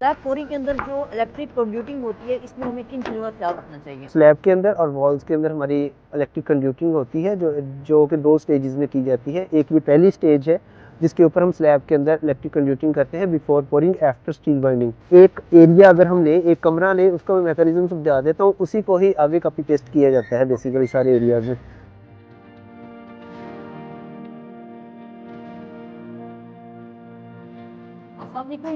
Slab flooring के अंदर जो इलेक्ट्रिक कंड्यूटिंग होती है, इसमें हमें किन चीज़ों का ख्याल रखना चाहिए? स्लैब के अंदर और वॉल्स के अंदर हमारी इलेक्ट्रिक कंड्यूटिंग होती है जो कि 2 स्टेजेस में की जाती है। एक ये पहली स्टेज है जिसके ऊपर हम स्लैब के अंदर इलेक्ट्रिक कंड्यूटिंग करते हैं before pouring after steel binding. एक एरिया अगर हम लें, एक कमरा लें, उसका मैं मैकेनिज्म समझा देता हूँ, उसी को ही आगे कॉपी पेस्ट किया जाता है बेसिकली सारे एरियाज में।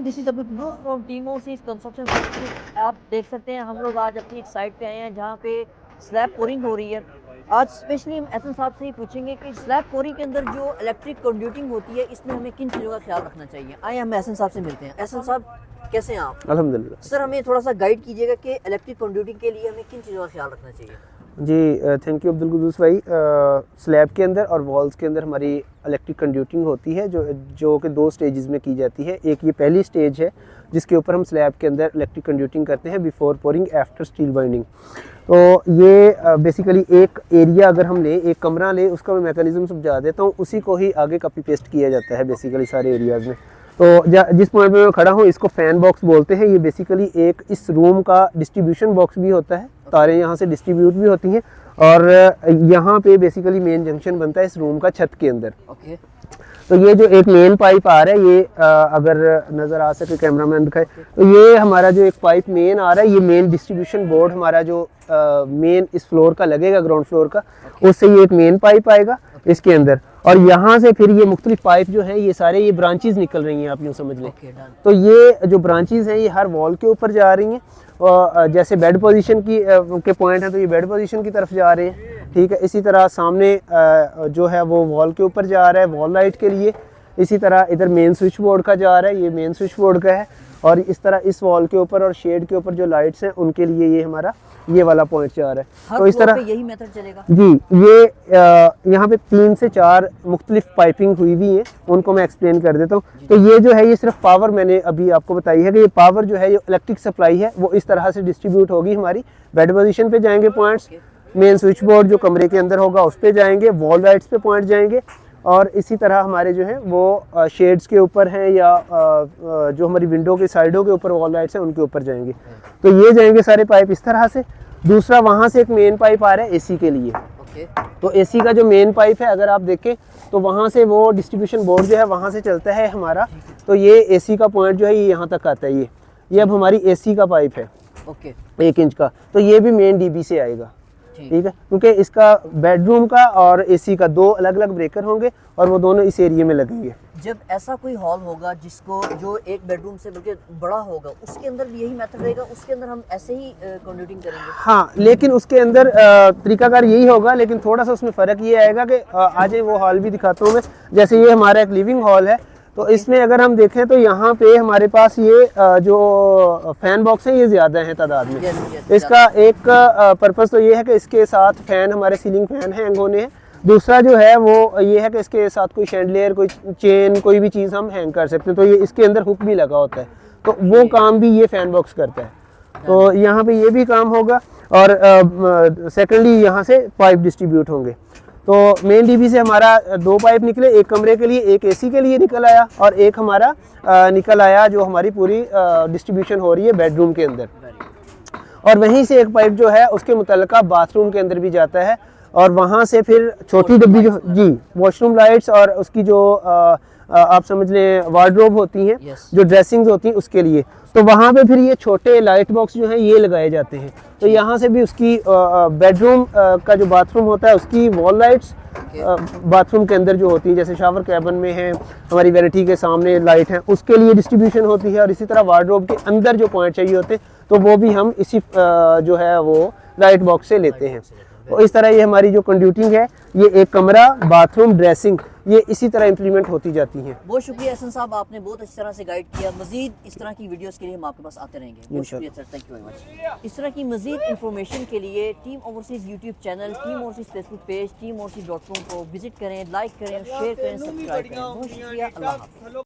This is from team overseas construction. आप देख सकते हैं हम लोग आज अपनी एक साइट पे आए हैं जहाँ पे स्लैब पोरिंग हो रही है। आज स्पेशली हम एहसन साहब से ही पूछेंगे कि स्लैब पोरिंग के अंदर जो इलेक्ट्रिक कंड्यूटिंग होती है, इसमें हमें किन चीज़ों का ख्याल रखना चाहिए। आइए हम एहसन साहब से मिलते हैं। एहसन साहब, कैसे हैं आप? अल्हम्दुलिल्लाह। सर, हमें थोड़ा सा गाइड कीजिएगा कि इलेक्ट्रिक कंड्यूटिंग के लिए हमें किन चीज़ों का ख्याल रखना चाहिए। जी, थैंक यू अब्दुल कुद्दूस भाई। स्लैब के अंदर और वॉल्स के अंदर हमारी इलेक्ट्रिक कंड्यूटिंग होती है जो कि 2 स्टेजेस में की जाती है। एक ये पहली स्टेज है जिसके ऊपर हम स्लैब के अंदर इलेक्ट्रिक कंड्यूटिंग करते हैं before pouring after steel binding. तो ये बेसिकली एक एरिया अगर हम लें, एक कमरा लें, उसका मैं मैकेनिज्म समझा देता हूँ, उसी को ही आगे कॉपी पेस्ट किया जाता है बेसिकली सारे एरियाज़ में। तो जिस पॉइंट पे मैं खड़ा हूँ इसको फ़ैन बॉक्स बोलते हैं। ये बेसिकली एक इस रूम का डिस्ट्रीब्यूशन बॉक्स भी होता है, तारें यहाँ से डिस्ट्रीब्यूट भी होती हैं, और यहाँ पे बेसिकली मेन जंक्शन बनता है इस रूम का छत के अंदर। ओके। तो ये जो एक मेन पाइप आ रहा है, ये अगर नज़र आ सके कैमरा मैन दिखाए, तो ये हमारा जो एक पाइप मेन आ रहा है, ये मेन डिस्ट्रीब्यूशन बोर्ड हमारा जो मेन इस फ्लोर का लगेगा, ग्राउंड फ्लोर का, उससे ये एक मेन पाइप आएगा इसके अंदर, और यहाँ से फिर ये मुख्तलिफ पाइप जो हैं, ये सारे ये ब्रांचेस निकल रही हैं, आप यूँ समझ लें। तो ये जो ब्रांचेस हैं ये हर वॉल के ऊपर जा रही हैं, और जैसे बेड पोजीशन के पॉइंट है तो ये बेड पोजीशन की तरफ जा रहे हैं, ठीक है। इसी तरह सामने जो है वो वॉल के ऊपर जा रहा है वॉल लाइट के लिए। इसी तरह इधर मेन स्विच बोर्ड का जा रहा है, ये मेन स्विच बोर्ड का है, और इस तरह इस वॉल के ऊपर और शेड के ऊपर जो लाइट्स हैं उनके लिए ये हमारा ये वाला पॉइंट जा रहा है। तो इस तरह यही मेथड चलेगा जी। ये यहाँ पे 3 से 4 मुख्तलिफ पाइपिंग हुई हुई है, उनको मैं एक्सप्लेन कर देता हूँ। तो ये जो है ये सिर्फ पावर मैंने अभी आपको बताई है कि ये पावर जो है ये इलेक्ट्रिक सप्लाई है, वो इस तरह से डिस्ट्रीब्यूट होगी। हमारी बेड पोजीशन पे जाएंगे पॉइंट्स, मेन स्विच बोर्ड जो कमरे के अंदर होगा उस पर जाएंगे, वॉल लाइट्स पे पॉइंट जाएंगे, और इसी तरह हमारे जो हैं वो शेड्स के ऊपर हैं या जो हमारी विंडो के साइडों के ऊपर वॉल लाइट्स हैं उनके ऊपर जाएंगे। तो ये जाएंगे सारे पाइप इस तरह से। दूसरा वहाँ से एक मेन पाइप आ रहा है एसी के लिए। तो एसी का जो मेन पाइप है अगर आप देखें तो वहाँ से वो डिस्ट्रीब्यूशन बोर्ड जो है वहाँ से चलता है हमारा। तो ये एसी का पॉइंट जो है ये यहाँ तक आता है। ये अब हमारी एसी का पाइप है, 1 इंच का। तो ये भी मेन डीबी से आएगा, ठीक है, क्योंकि इसका बेडरूम का और एसी का 2 अलग अलग ब्रेकर होंगे और वो दोनों इस एरिया में लगेंगे। जब ऐसा कोई हॉल होगा जिसको जो एक बेडरूम से बल्कि बड़ा होगा, उसके अंदर भी यही मेथड रहेगा, उसके अंदर हम ऐसे ही कंड्यूटिंग करेंगे? हाँ, लेकिन उसके अंदर तरीकाकार यही होगा, लेकिन थोड़ा सा उसमें फ़र्क ये आएगा कि आज वो हॉल भी दिखाता हूँ मैं। जैसे ये हमारा एक लिविंग हॉल है, तो इसमें अगर हम देखें तो यहाँ पे हमारे पास ये जो फ़ैन बॉक्स हैं ये ज़्यादा हैं तादाद में। इसका एक पर्पज़ तो ये है कि इसके साथ फ़ैन, हमारे सीलिंग फ़ैन हैंग होने हैं। दूसरा जो है वो ये है कि इसके साथ कोई शैंडलियर, कोई चेन, कोई भी चीज़ हम हैंग कर सकते हैं। तो ये इसके अंदर हुक भी लगा होता है, तो वो काम भी ये फ़ैन बॉक्स करता है। तो यहाँ पे ये भी काम होगा, और सेकेंडली यहाँ से पाइप डिस्ट्रीब्यूट होंगे। तो मेन डीबी से हमारा 2 पाइप निकले, एक कमरे के लिए, एक एसी के लिए निकल आया, और एक हमारा निकल आया जो हमारी पूरी डिस्ट्रीब्यूशन हो रही है बेडरूम के अंदर। और वहीं से एक पाइप जो है उसके मुतल्लिका बाथरूम के अंदर भी जाता है, और वहाँ से फिर छोटी डब्बी जो जी वॉशरूम लाइट्स और उसकी जो आप समझ लें वार्डरोब होती हैं, जो ड्रेसिंग्स होती हैं उसके लिए, तो वहाँ पे फिर ये छोटे लाइट बॉक्स जो हैं ये लगाए जाते हैं। तो यहाँ से भी उसकी बेडरूम का जो बाथरूम होता है उसकी वॉल लाइट्स बाथरूम के अंदर जो होती है, जैसे शावर कैबिन में है, हमारी वैनिटी के सामने लाइट है, उसके लिए डिस्ट्रीब्यूशन होती है। और इसी तरह वार्डरोब के अंदर जो पॉइंट चाहिए होते हैं तो वो भी हम इसी जो है वो लाइट बॉक्स से लेते हैं। तो इस तरह ये हमारी जो कंड्यूटिंग है, ये एक कमरा, बाथरूम, ड्रेसिंग, ये इसी तरह इम्प्लीमेंट होती जाती हैं। बहुत शुक्रिया एहसन साहब, आपने बहुत अच्छी तरह से गाइड किया। मजीद इस तरह की वीडियोस के लिए हम आपके पास आते रहेंगे। बहुत शुक्रिया sir, thank you very much. इस तरह की मजीद इंफॉर्मेशन के लिए team overseas YouTube channel, team overseas Facebook page, teamoverseas.com को विजिट करें, लाइक करें, शेयर करें, सब्सक्राइब करें। बहुत शुक्रिया, अल्लाह हाफ़िज़।